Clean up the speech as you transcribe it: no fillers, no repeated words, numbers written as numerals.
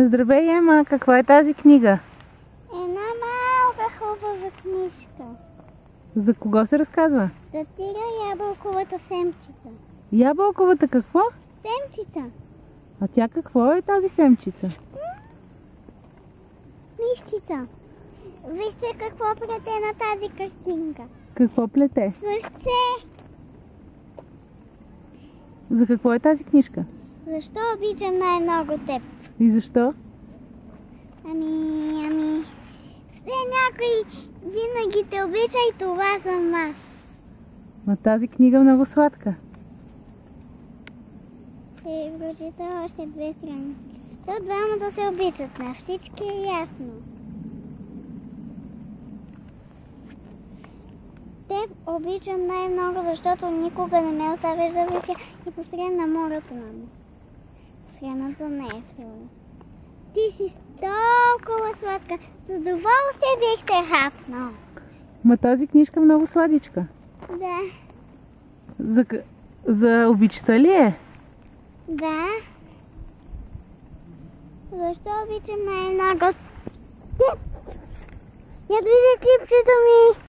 Здравей, Ема! Каква е тази книга? Една малка хубава книжка. За кого се разказва? За Тига ябълковата семчица. Ябълковата какво? Семчица. А тя какво е тази семчица? Мишчица. Вижте какво плете на тази картинка. Какво плете? Сърце. За какво е тази книжка? Защо обичам най-много теб? И защо? Ами... Все някой винаги те обича и това съм аз. Но тази книга е много сладка. Ще прочита още 2 страници. То двамата се обичат, на всички е ясно. Теб обичам най-много, защото никога не ме оставяш да вися и посред на морето, мамо. Посредната не е силна. Ти си толкова сладка. С удоволствие бих те хапнал. Ма тази книжка е много сладичка. Да. За обичта ли е? Да. Защо обичам най-много теб? Я да видя клипчето ми.